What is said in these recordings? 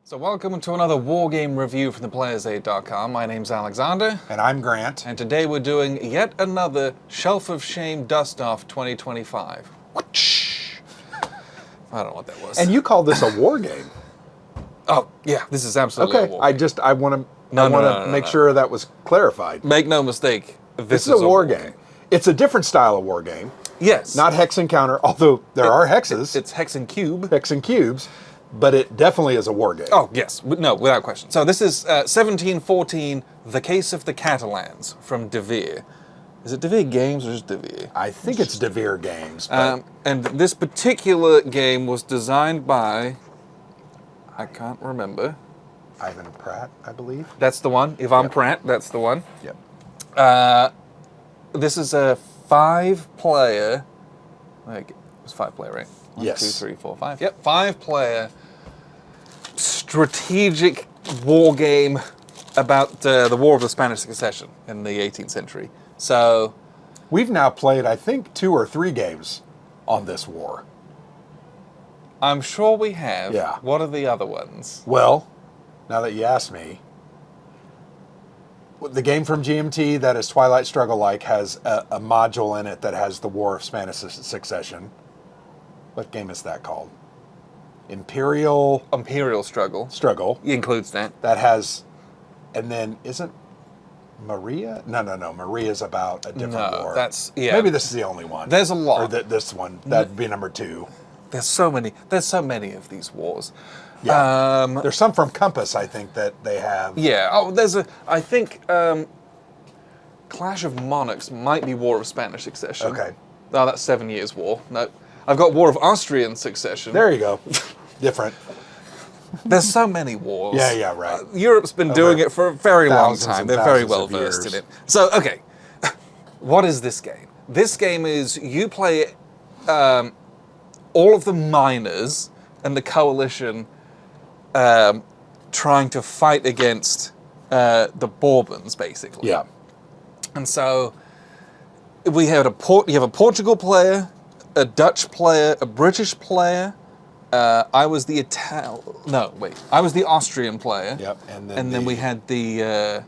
So welcome to another Wargame review from theplayersaid.com. My name's Alexander. And I'm Grant. And today we're doing yet another Shelf of Shame Dust-Off 2025. I don't know what that was. And you call this a war game. Oh, yeah, this is absolutely a war game. I want to make sure that was clarified. Make no mistake, this is a war game. It's a different style of war game. Yes. Not hex and counter, although there are hexes. It's hex and cube. Hex and cubes. But it definitely is a war game. Oh, yes. No, without question. So this is 1714, The Case of the Catalans from Devir. Is it Devir Games or just Devir? I think it's Devir Games. But and this particular game was designed by, I can't remember. Ivan Pratt, I believe. That's the one. Ivan Pratt, that's the one. Yep. This is a 5-player, like, it was 5-player, right? 1, Yes. 2, 3, 4, 5. Yep, 5-player strategic war game about the War of the Spanish Succession in the 18th century. So we've now played, I think, 2 or 3 games on this war. I'm sure we have. Yeah. What are the other ones? Well, now that you ask me, the game from GMT that is Twilight Struggle-like has a module in it that has the War of Spanish Succession. What game is that called? Imperial Struggle. Includes that. That has, and then isn't Maria? No. Maria's about a different war. That's, yeah. Maybe this is the only one. There's a lot. Or this one. That'd be number 2. There's so many of these wars. Yeah. There's some from Compass, I think, that they have. Yeah. Oh, I think Clash of Monarchs might be War of Spanish Succession. Okay. Oh, that's 7 Years' War. No. I've got War of Austrian Succession. There you go. Different. There's so many wars. Yeah, right. Europe's been doing it for a very long thousands time. and They're very thousands well of versed in years. it. So, okay. What is this game? This game is you play all of the miners and the coalition trying to fight against the Bourbons, basically. Yeah. And so we have you have a Portugal player, a Dutch player, a British player. I was the I was the Austrian player. Yep. And then we had the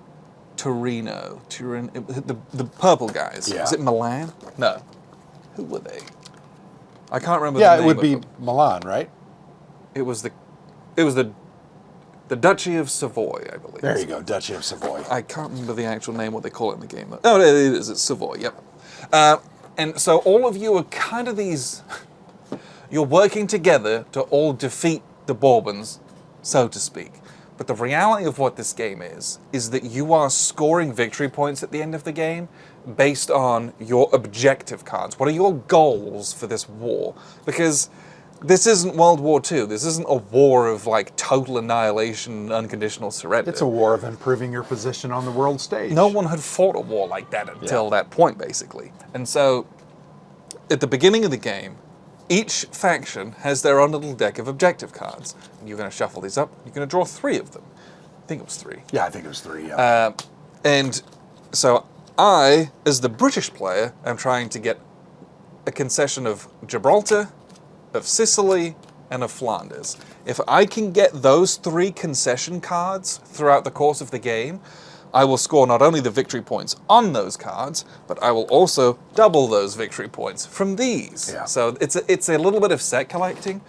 Turin, the purple guys. Yeah. Was it Milan? No. Who were they? I can't remember. Yeah, the it name would of be them. Milan, right? It was the Duchy of Savoy, I believe. There you go, Duchy of Savoy. I can't remember the actual name, what they call it in the game. Oh, it is. It's Savoy, yep. And so all of you are kind of these... You're working together to all defeat the Bourbons, so to speak. But the reality of what this game is that you are scoring victory points at the end of the game based on your objective cards. What are your goals for this war? Because this isn't World War II. This isn't a war of like total annihilation, unconditional surrender. It's a war of improving your position on the world stage. No one had fought a war like that until that point, basically. And so, at the beginning of the game, each faction has their own little deck of objective cards. And you're going to shuffle these up. You're going to draw 3 of them. I think it was 3. Yeah, I think it was 3, yeah. And so I, as the British player, am trying to get a concession of Gibraltar, of Sicily, and of Flanders. If I can get those 3 concession cards throughout the course of the game, I will score not only the victory points on those cards, but I will also double those victory points from these. Yeah. So it's a little bit of set collecting.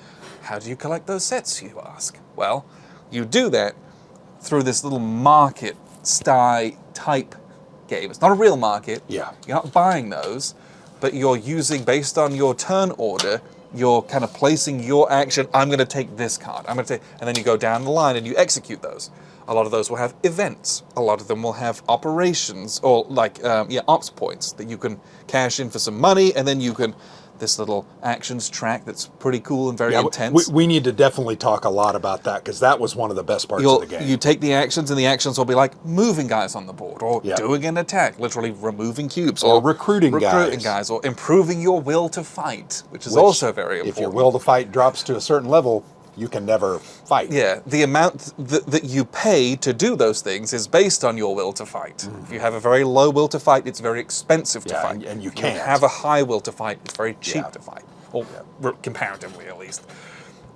How do you collect those sets, you ask? Well, you do that through this little market type game. It's not a real market. Yeah. You're not buying those, but you're using, based on your turn order, you're kind of placing your action. I'm going to take this card. I'm going to take, and then you go down the line and you execute those. A lot of those will have events. A lot of them will have operations or like ops points that you can cash in for some money, and then you can this little actions track that's pretty cool and very intense. We need to definitely talk a lot about that because that was one of the best parts of the game. You take the actions, and the actions will be like moving guys on the board, or doing an attack, literally removing cubes, or recruiting guys, or improving your will to fight, which is also very important. If your will to fight drops to a certain level, you can never fight. Yeah, the amount that you pay to do those things is based on your will to fight. Mm-hmm. If you have a very low will to fight, it's very expensive to fight. And you if can't. you have a high will to fight, it's very cheap to fight. Or comparatively, at least.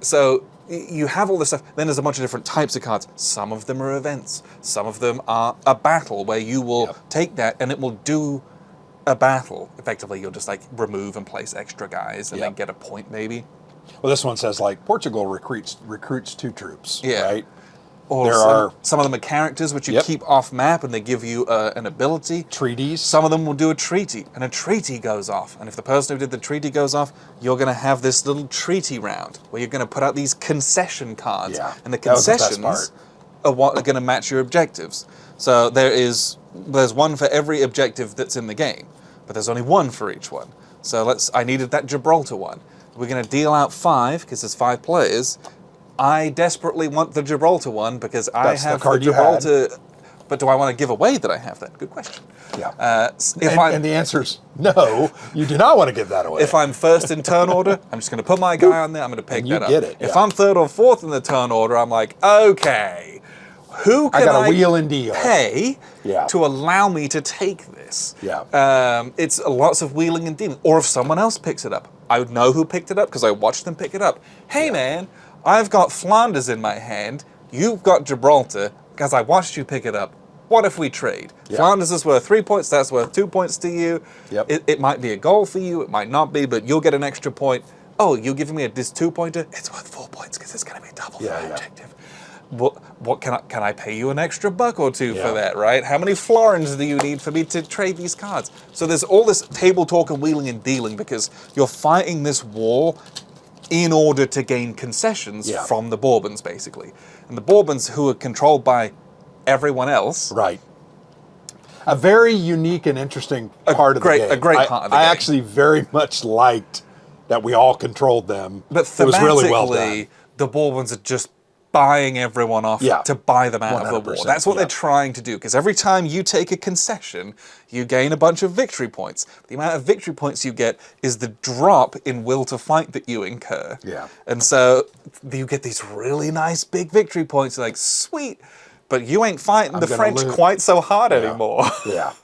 So you have all this stuff. Then there's a bunch of different types of cards. Some of them are events. Some of them are a battle where you will take that and it will do a battle. Effectively, you'll just like remove and place extra guys and then get a point maybe. Well, this one says like Portugal recruits 2 troops, right? Or some of them are characters which you keep off map and they give you an ability. Treaties. Some of them will do a treaty, and a treaty goes off. And if the person who did the treaty goes off, you're going to have this little treaty round where you're going to put out these concession cards. Yeah. And the concessions are what are going to match your objectives. So there's one for every objective that's in the game, but there's only one for each one. So I needed that Gibraltar one. We're going to deal out 5 because there's 5 players. I desperately want the Gibraltar one because I have the Gibraltar. But do I want to give away that I have that? Good question. Yeah. And the answer is no, you do not want to give that away. If I'm first in turn order, I'm just going to put my guy on there. I'm going to pick that up. Get it. If I'm 3rd or 4th in the turn order, I'm like, okay, who can I wheel and deal. pay to allow me to take this? Yeah. It's lots of wheeling and dealing. Or if someone else picks it up, I would know who picked it up because I watched them pick it up. Hey, man, I've got Flanders in my hand. You've got Gibraltar because I watched you pick it up. What if we trade? Yeah. Flanders is worth 3 points. That's worth 2 points to you. Yep. It might be a goal for you. It might not be, but you'll get an extra point. Oh, you're giving me this 2-pointer? It's worth 4 points because it's going to be double for my objective. What can I pay you an extra $1 or $2 for that, right? How many florins do you need for me to trade these cards? So there's all this table talk and wheeling and dealing because you're fighting this war in order to gain concessions from the Bourbons, basically. And the Bourbons, who are controlled by everyone else. Right. A very unique and interesting part of the game. A great part of the game. I actually very much liked that we all controlled them. But thematically, it was really well done. The Bourbons are just buying everyone off to buy them out of the war. That's what they're trying to do, because every time you take a concession, you gain a bunch of victory points. The amount of victory points you get is the drop in will to fight that you incur. Yeah. And so you get these really nice big victory points, like, sweet, but you ain't fighting the French quite so hard anymore. Yeah.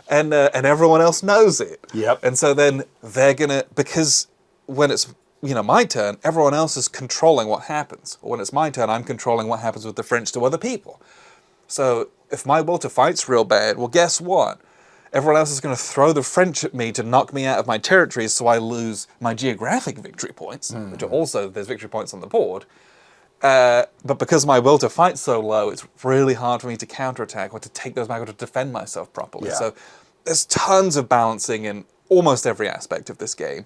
And everyone else knows it. Yep. And so then they're gonna, because when it's my turn, everyone else is controlling what happens. Or when it's my turn, I'm controlling what happens with the French to other people. So if my will to fight's real bad, well, guess what? Everyone else is going to throw the French at me to knock me out of my territories, so I lose my geographic victory points, which are also, there's victory points on the board. But because my will to fight's so low, it's really hard for me to counterattack or to take those back or to defend myself properly. Yeah. So there's tons of balancing in almost every aspect of this game.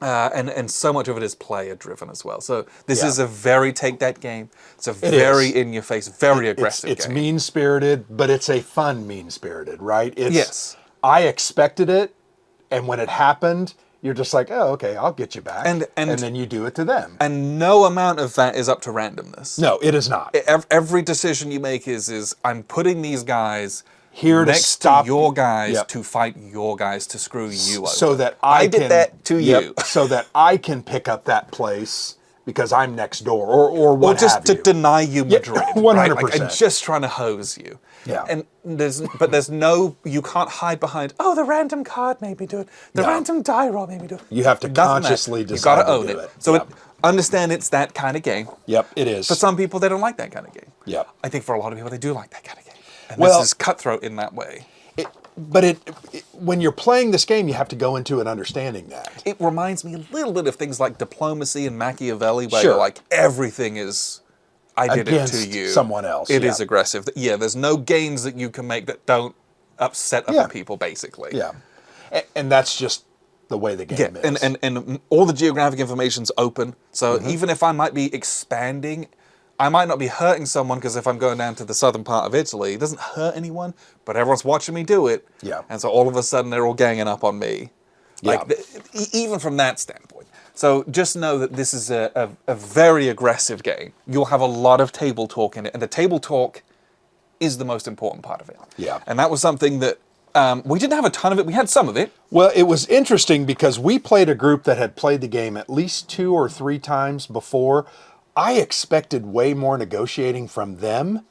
And so much of it is player driven as well. So this is a very take that game. It's a very in your face, very aggressive game. It's mean spirited, but it's a fun mean spirited, right? I expected it, and when it happened, you're just like, oh, okay, I'll get you back. And then you do it to them. And no amount of that is up to randomness. No, it is not. Every decision you make is I'm putting these guys here next to your guys to fight your guys to screw you over. So that I did that to you. So that I can pick up that place because I'm next door or what have you. Or just to you. deny you Madrid. 100%. Right? Like, I'm just trying to hose you. Yeah. And there's no, you can't hide behind, oh, the random card made me do it. The random die roll made me do it. You have to consciously decide you got to own do it. So understand it's that kind of game. Yep, it is. For some people, they don't like that kind of game. Yep. I think for a lot of people, they do like that kind of game. And this is cutthroat in that way. But when you're playing this game, you have to go into it understanding that. It reminds me a little bit of things like diplomacy and Machiavelli, where you're like, everything is, I did against it to you. Someone else. It is aggressive. Yeah, there's no gains that you can make that don't upset other people, basically. Yeah. And that's just the way the game is. And all the geographic information's open. So even if I might be expanding, I might not be hurting someone, because if I'm going down to the southern part of Italy, it doesn't hurt anyone, but everyone's watching me do it. Yeah. And so all of a sudden they're all ganging up on me. Yeah. Like, even from that standpoint. So just know that this is a very aggressive game. You'll have a lot of table talk in it, and the table talk is the most important part of it. Yeah. And that was something that we didn't have a ton of it. We had some of it. Well, it was interesting because we played a group that had played the game at least 2 or 3 times before. I expected way more negotiating from them.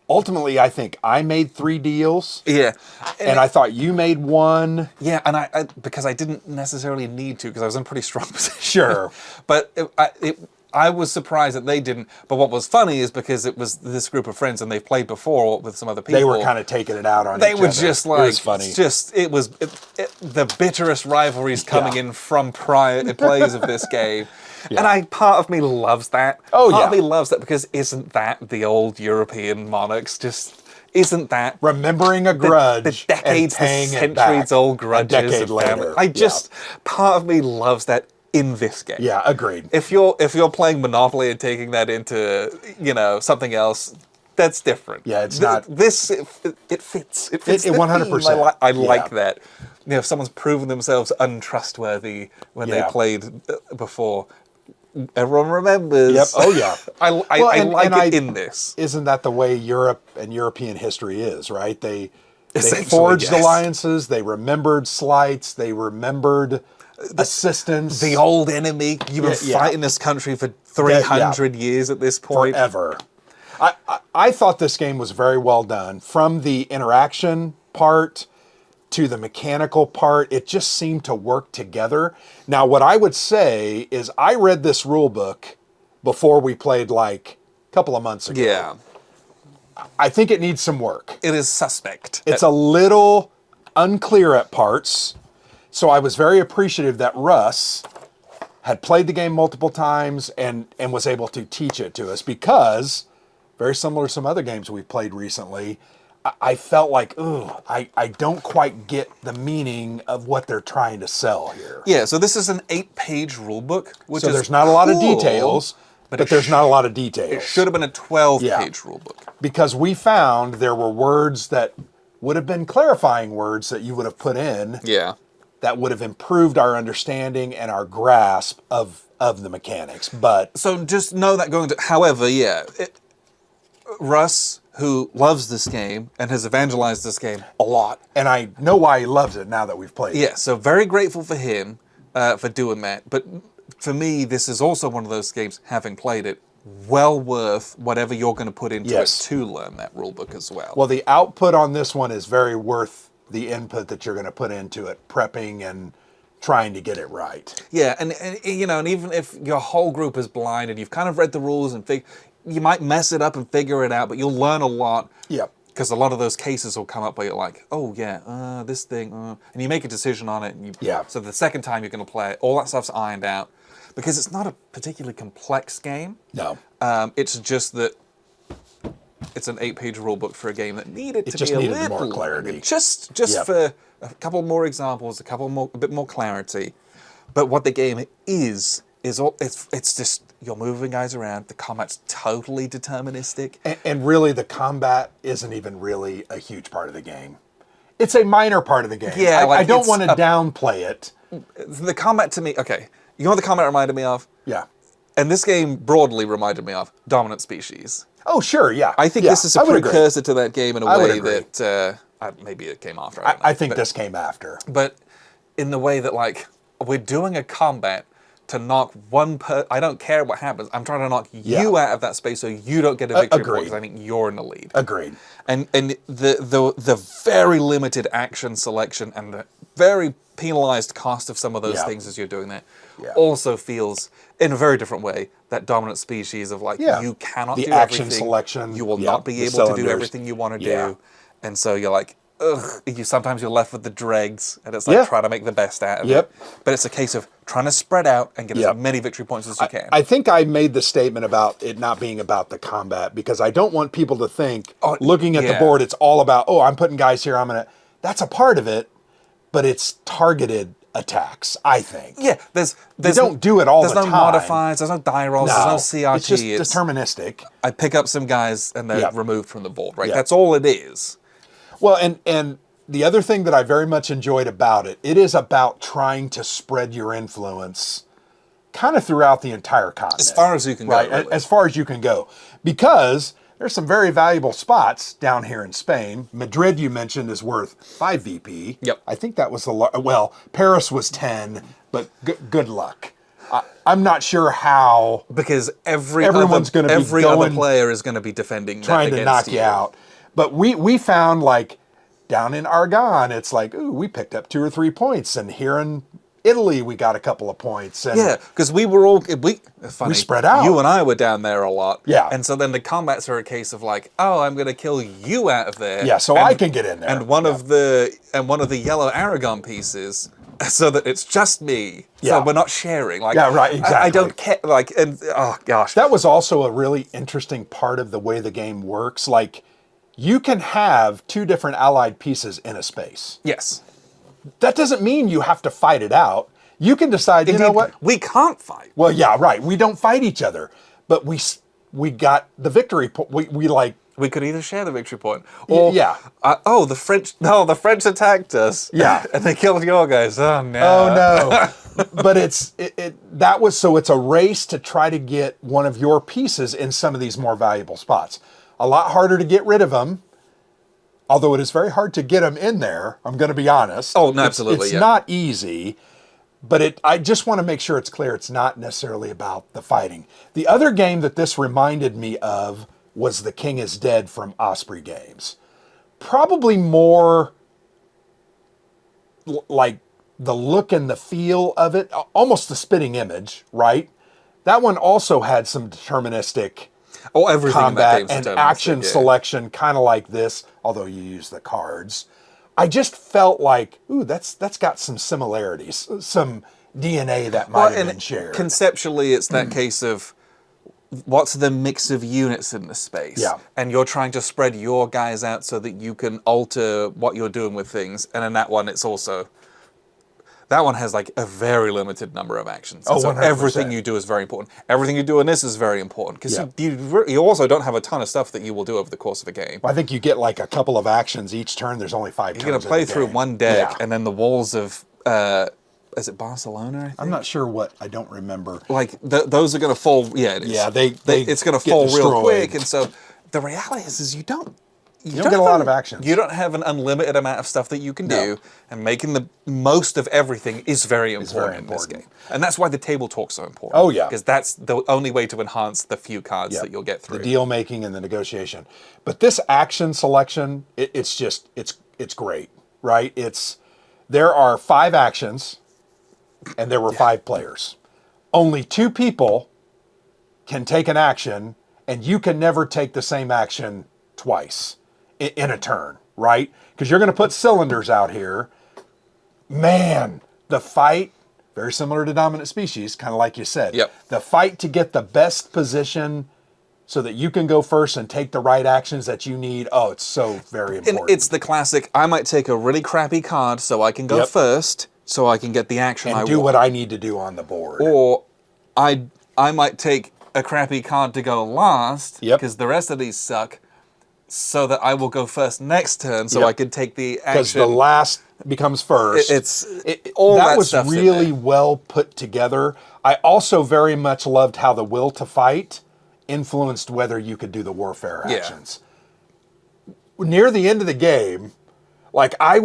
Ultimately, I think I made 3 deals. Yeah. And I thought you made 1. Yeah, and I because I didn't necessarily need to, because I was in a pretty strong position. Sure. But I was surprised that they didn't. But what was funny is because it was this group of friends and they've played before with some other people. They were kind of taking it out on They each were other. just like, it was funny. The bitterest rivalries coming Yeah. in from prior plays of this game. Yeah. And part of me loves that. Oh, part of yeah. me loves that because isn't that the old European monarchs? Just isn't that Remembering a grudge, the decades, and paying the it back centuries old grudges a decade of family. later. Part of me loves that in this game. Yeah, agreed. If you're playing Monopoly and taking that into something else, that's different. Yeah, it's not. This it fits. It fits. It the 100%. theme. I like Yeah. that. If someone's proven themselves untrustworthy when they Yeah. played before, everyone remembers. Yep. Oh yeah. I and like it in this. Isn't that the way Europe and European history is, right? They Essentially, forged yes. alliances, they remembered slights, they remembered assistance. The old enemy. You've been Yeah. fighting this country for 300 years at this point. Forever. I thought this game was very well done. From the interaction part to the mechanical part, it just seemed to work together. Now, what I would say is I read this rule book before we played like a couple of months ago. Yeah. I think it needs some work. It is suspect. It's a little unclear at parts. So I was very appreciative that Russ had played the game multiple times and was able to teach it to us because, very similar to some other games we've played recently, I felt like, I don't quite get the meaning of what they're trying to sell here. Yeah, so this is an 8-page rule book, which So is there's not a lot of cool, details, but there's not a lot of details. It should have been a 12-page rule book. Because we found there were words that would have been clarifying words that you would have put in Yeah. that would have improved our understanding and our grasp of the mechanics. But So just know that going to... However, Russ, who loves this game and has evangelized this game a lot. and I know why he loves it now that we've played it. Yeah, so very grateful for him for doing that. But for me, this is also one of those games, having played it, well worth whatever you're going to put into Yes. it to learn that rule book as well. Well, the output on this one is very worth the input that you're going to put into it, prepping and trying to get it right. Yeah, and even if your whole group is blind and you've kind of read the rules and you might mess it up and figure it out, but you'll learn a lot. Yep. Because a lot of those cases will come up where you're like, oh yeah, this thing, and you make a decision on it. And So the second time you're going to play it, all that stuff's ironed out. Because it's not a particularly complex game. No. It's just that it's an 8-page rule book for a game that needed to just be a needed little more clarity. Just Yep. for a couple more examples, a bit more clarity. But what the game is it's just you're moving guys around. The combat's totally deterministic. And really, the combat isn't even really a huge part of the game. It's a minor part of the game. Yeah, I don't it's want to downplay it. The combat to me, okay. You know what the combat reminded me of? Yeah. And this game broadly reminded me of Dominant Species. Oh, sure, yeah. I think Yeah, this is a I would agree. precursor to that game in a I would way agree. that maybe it came after. I don't know. I think this came after. But in the way that we're doing a combat to knock I don't care what happens. I'm trying to knock you out of that space so you don't get a victory point because I think you're in the lead. Agreed. And the very limited action selection and the very penalized cost of some of those things as you're doing that also feels in a very different way that Dominant Species of you cannot The do action everything. selection, You will yeah, not be the able to do cylinders. everything you want to Yeah. do. And so you're like, ugh. Sometimes you're left with the dregs and it's Yeah. trying to make the best out of Yep. it. But it's a case of trying to spread out and get Yep. as many victory points as you can. I think I made the statement about it not being about the combat because I don't want people to think, looking at the yeah. board, it's all about, I'm putting guys here, that's a part of it, but it's targeted attacks, I think. Yeah, there's don't do it all the There's time. no modifiers, there's no die rolls, there's no CRT. It's just deterministic. I pick up some guys and they're Yeah. removed from the board, right? Yeah. That's all it is. Well, and the other thing that I very much enjoyed about it is about trying to spread your influence kind of throughout the entire continent. As far as you can go, right? really. As far as you can go. Because there's some very valuable spots down here in Spain. Madrid, you mentioned, is worth 5 VP. Yep. I think that was well, Paris was 10, but good luck. I'm not sure how Because Everyone's gonna be every other going- player is going to be defending trying that to against knock you out. But we found down in Argonne, it's ooh, we picked up 2 or 3 points, and here in Italy, we got a couple of points. And Yeah, because we were all funny. We spread out. You and I were down there a lot. Yeah. And so then the combats are a case of like, oh, I'm going to kill you out of there. Yeah, so I can get in there. And one of the yellow Aragon pieces, so that it's just me. Yeah. So we're not sharing. Like, Yeah, right, exactly. I don't care. Like, and oh gosh, that was also a really interesting part of the way the game works. Like, you can have two different allied pieces in a space. yes. That doesn't mean you have to fight it out. You can decide, you know what? We can't fight. Well, yeah, right. We don't fight each other, but we got the victory. We could either share the victory point, or yeah. the French attacked us. Yeah. And they killed your guys. Oh no. Oh no. But it's a race to try to get one of your pieces in some of these more valuable spots. A lot harder to get rid of them. Although it is very hard to get them in there, I'm going to be honest. Oh, no, absolutely. It's not easy, but I just want to make sure it's clear it's not necessarily about the fighting. The other game that this reminded me of was The King is Dead from Osprey Games. Probably more like the look and the feel of it, almost the spitting image, right? That one also had some deterministic Everything in that combat game's and deterministic, action yeah. selection, kind of like this, although you use the cards. I just felt like, ooh, that's got some similarities, some DNA that might have been shared. Conceptually, it's that case of what's the mix of units in the space? Yeah. And you're trying to spread your guys out so that you can alter what you're doing with things. And in that one, it's also... That one has like a very limited number of actions. Oh, so 100%. everything you do is very important. Everything you do in this is very important. Because you also don't have a ton of stuff that you will do over the course of a game. I think you get like a couple of actions each turn. There's only 5 turns. You're going to play through one deck, Yeah. and then the walls of... is it Barcelona, I think? I'm not sure what, I don't remember. Like, those are going to fall... Yeah, it is. Yeah, it's going to get fall destroyed. real quick. And so the reality is you don't... You don't get a lot of actions. You don't have an unlimited amount of stuff that you can No. do, and making the most of everything is very important very in this important. game. And that's why the table talk's so important. Oh, yeah. Because that's the only way to enhance the few cards Yeah. that you'll get through. The deal making and the negotiation. But this action selection, it's great, right? There are 5 actions, and there were 5 players. Only 2 people can take an action, and you can never take the same action twice in a turn, right? Because you're going to put cylinders out here. Man, the fight, very similar to Dominant Species, kind of like you said. Yep. The fight to get the best position so that you can go first and take the right actions that you need. Oh, it's so very important. And it's the classic, I might take a really crappy card so I can go Yep. first, so I can get the action I and do want. what I need to do on the board. Or I might take a crappy card to go last, Yep. because the rest of these suck, so that I will go first next turn, so Yep. I can take the Because action. the last becomes first. All that that was stuff's in really there. well put together. I also very much loved how the will to fight influenced whether you could do the warfare Yeah. actions. Near the end of the game, like I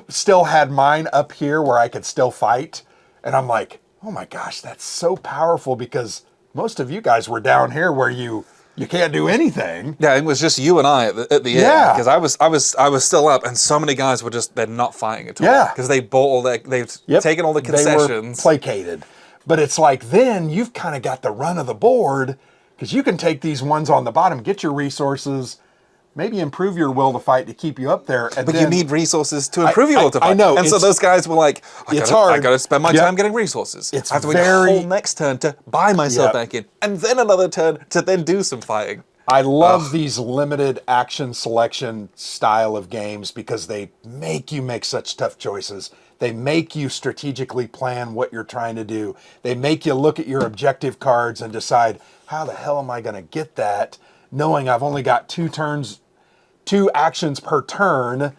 still had mine up here where I could still fight, and I'm like, oh my gosh, that's so powerful, because most of you guys were down here where you can't do anything. Yeah, it was just you and I at the end. Yeah. Because I was still up, and so many guys were they're not fighting at all. Yeah. Because they've taken all the concessions. They were placated. But it's like then you've kind of got the run of the board, because you can take these ones on the bottom, get your resources, maybe improve your will to fight to keep you up there. And But then, you need resources to improve your will to fight. I know. And so those guys were like, it's I hard. got to spend my Yep. time getting resources. It's I have to wait a whole next turn to buy myself Yep. back in. And then another turn to then do some fighting. I love these limited action selection style of games because they make you make such tough choices. They make you strategically plan what you're trying to do. They make you look at your objective cards and decide, how the hell am I going to get that, knowing I've only got 2 actions per turn.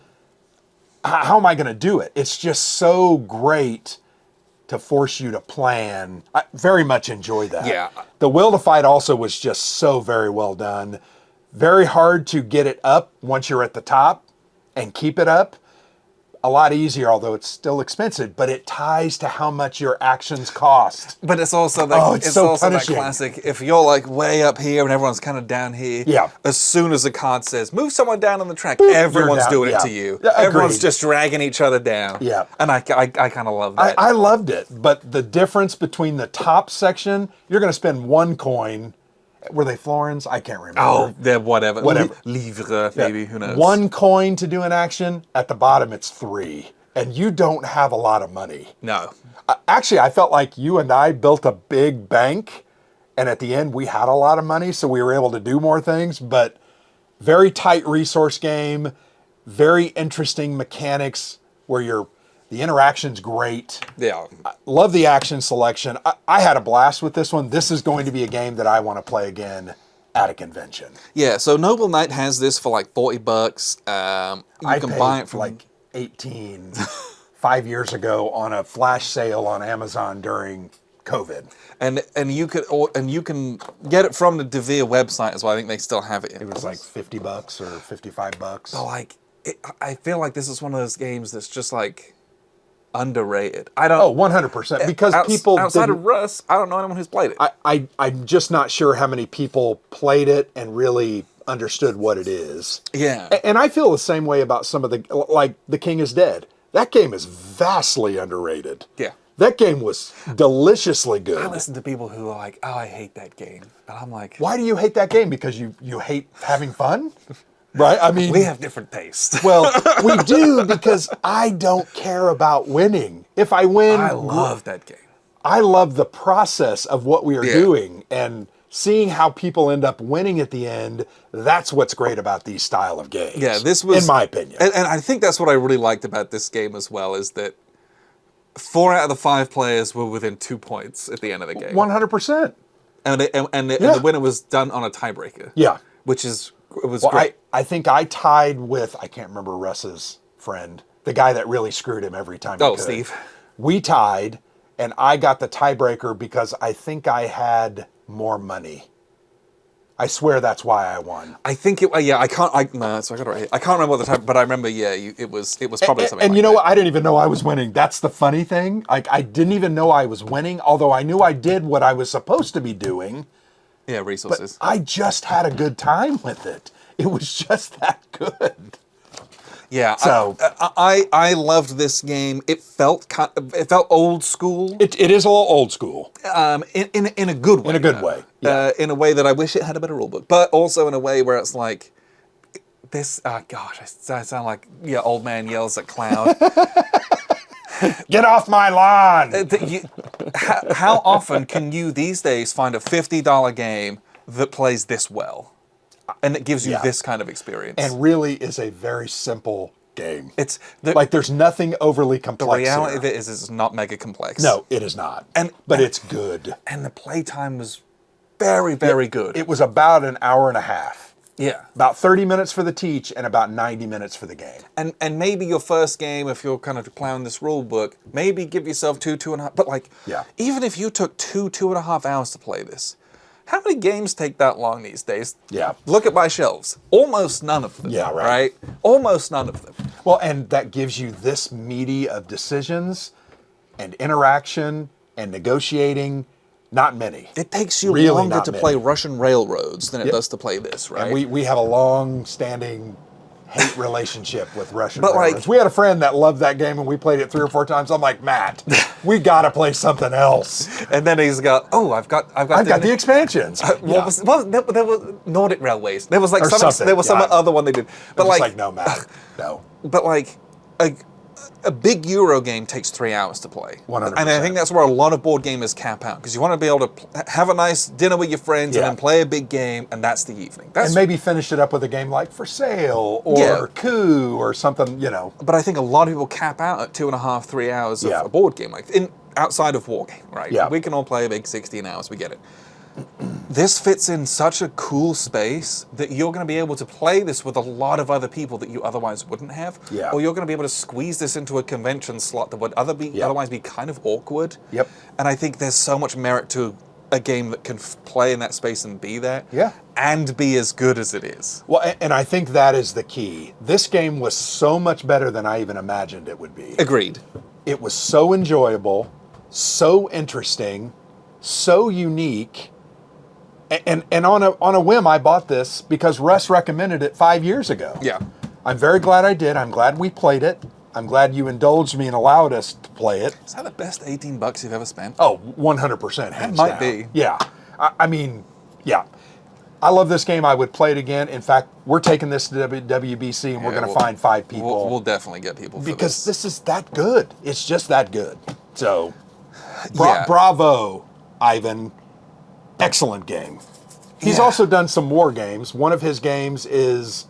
How am I going to do it? It's just so great to force you to plan. I very much enjoyed that. Yeah. The will to fight also was just so very well done. Very hard to get it up once you're at the top and keep it up. a lot easier, although it's still expensive, but it ties to how much your actions cost. But it's also that it's so also that punishing. classic. If you're like way up here and everyone's kind of down here, Yeah. as soon as the card says move someone down on the track, everyone's down, doing yeah. it to you. Yeah, Everyone's agreed. just dragging each other down. Yeah. And I kind of love that. I loved it, but the difference between the top section, you're going to spend 1 coin. Were they florins? I can't remember. Oh, they're whatever. Whatever. Livre, maybe, who knows? 1 coin to do an action. At the bottom, it's 3. And you don't have a lot of money. No. Actually, I felt like you and I built a big bank, and at the end, we had a lot of money, so we were able to do more things, but very tight resource game, very interesting mechanics where the interaction's great. Yeah. Love the action selection. I had a blast with this one. This is going to be a game that I want to play again at a convention. Yeah, so Noble Knight has this for like $40. You can buy it from like 18 5 years ago on a flash sale on Amazon during COVID. and you can get it from the Devir website as well. I think they still have it. It was like $50 or $55. So like, I feel like this is one of those games that's just like underrated. I don't. Oh, 100%. Because people outside didn't- of Russ, I don't know anyone who's played it. I'm just not sure how many people played it and really understood what it is. Yeah. And I feel the same way about some of like The King is Dead. That game is vastly underrated. Yeah. That game was deliciously good. I listen to people who are like, "Oh, I hate that game," and I'm like, Why do you hate that game? Because you hate having fun? Right? I mean, we have different tastes. well, we do because I don't care about winning. If I win, I love that game. I love the process of what we are Yeah. doing and seeing how people end up winning at the end. That's what's great about these style of games. Yeah, this was, in my opinion. and I think that's what I really liked about this game as well, is that 4 out of the 5 players were within 2 points at the end of the game, 100%. and Yeah. the winner was done on a tiebreaker. Yeah. which was Well, great. I think I tied with, I can't remember Russ's friend, the guy that really screwed him every time he Oh, could. Steve. We tied, and I got the tiebreaker because I think I had more money. I swear that's why I won. I think it. Yeah, I can't. No, so I got it right here. I can't remember what the time, but I remember. Yeah, it was probably something. And like you know that. what? I didn't even know I was winning. That's the funny thing. Like, I didn't even know I was winning, although I knew I did what I was supposed to be doing. Yeah, resources. I just had a good time with it. It was just that good. Yeah. So- I loved this game. It felt old school. It is a little old school. In a good way. In a good way, yeah. In a way that I wish it had a better rule book, but also in a way where it's like this. Gosh, I sound like old man yells at cloud. Get off my lawn! How often can you these days find a $50 game that plays this well, and it gives you Yeah. this kind of experience? And really is a very simple game. it's Like, there's nothing overly the complex reality here. of it is it's not mega complex. No, it is not. But it's good. and the playtime was very, very good. It was about an hour and a half. Yeah. About 30 minutes for the teach and about 90 minutes for the game. And maybe your first game, if you're kind of plowing this rule book, maybe give yourself 2.5. But like, Yeah. even if you took 2.5 hours to play this, how many games take that long these days? Yeah. Look at my shelves. Almost none of them. Yeah, right. Almost none of them. Well, and that gives you this meaty of decisions and interaction and negotiating. Not many. It takes you Really longer not to many. play Russian railroads than it Yep. does to play this, right? And we have a long-standing hate relationship with Russian But, like- railroads. We had a friend that loved that game and we played it 3 or 4 times. I'm like, Matt, we got to play something else. And then he's got, I've got I've got the expansions. What was, there was Nordic Railways. There was like Or something, there was some yeah. other one they did. But I'm like, just like, no, Matt, no. but like a big Euro game takes 3 hours to play. 100%. And I think that's where a lot of board gamers cap out, because you want to be able to have a nice dinner with your friends and Yeah. then play a big game, and that's the evening. That's, And maybe finish it up with a game like For Sale or Yeah. Coup or something, you know. but I think a lot of people cap out at 2.5, 3 hours of Yeah. a board game, like outside of war game, right? Yeah. We can all play a big 16 hours. We get it. This fits in such a cool space that you're going to be able to play this with a lot of other people that you otherwise wouldn't have. Yeah. Or you're going to be able to squeeze this into a convention slot that would Yep. otherwise be kind of awkward. Yep. And I think there's so much merit to a game that can play in that space and be there. Yeah. And be as good as it is. Well, and I think that is the key. This game was so much better than I even imagined it would be. Agreed. It was so enjoyable, so interesting, so unique. And on a whim, I bought this because Russ recommended it 5 years ago. Yeah. I'm very glad I did. I'm glad we played it. I'm glad you indulged me and allowed us to play it. Is that the best $18 you've ever spent? Oh, 100%. Hands might down. be. Yeah. I mean, yeah. I love this game. I would play it again. In fact, we're taking this to WBC and we're going to find 5 people. We'll definitely get people for because this. this is that good. It's just that good. So, Yeah. bravo, Ivan. Excellent game. He's Yeah. also done some war games. One of his games is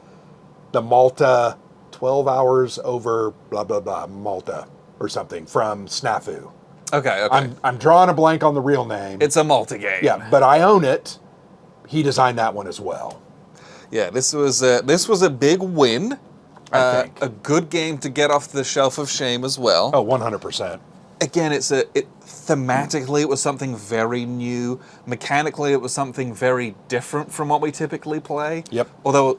the Malta 12 hours over blah, blah, blah, Malta or something from Snafu. Okay. I'm drawing a blank on the real name. It's a multi-game. Yeah, but I own it. He designed that one as well. Yeah, this was a big win. I think. A good game to get off the shelf of shame as well. Oh, 100%. Again, thematically it was something very new. Mechanically, it was something very different from what we typically play. Yep. Although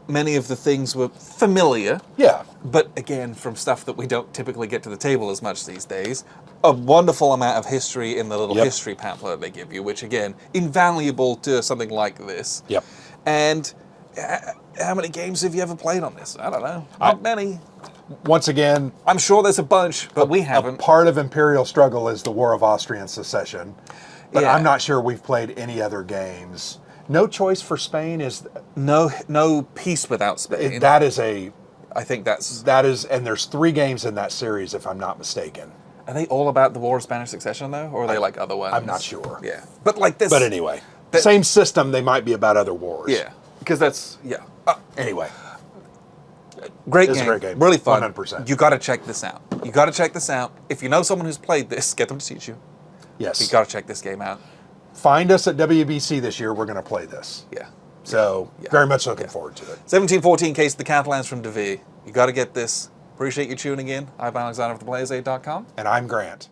many of the things were familiar. Yeah. But again, from stuff that we don't typically get to the table as much these days. A wonderful amount of history in the little Yep. history pamphlet they give you, which again, invaluable to something like this. Yep. And how many games have you ever played on this? I don't know. Not many. Once again, I'm sure there's a bunch, but we a haven't. part of Imperial Struggle is the War of Austrian Secession. But Yeah. I'm not sure we've played any other games. No Choice for Spain is No peace without Spain. that is a I think that's. that is and there's 3 games in that series if I'm not mistaken. Are they all about the War of Spanish Succession though, or are they like other ones? I'm not sure. Yeah, but like this. But anyway, That- same system, they might be about other wars. Yeah, because that's Anyway, great It's game. a great game. Really fun. 100%. You got to check this out. You got to check this out. If you know someone who's played this, get them to teach you. yes. You got to check this game out. Find us at WBC this year. We're going to play this. Yeah. So Yeah. very much looking forward to it. 1714 Case of the Catalans from Devir. You got to get this. Appreciate you tuning in. I'm Alexander of theplayersaid.com. And I'm Grant.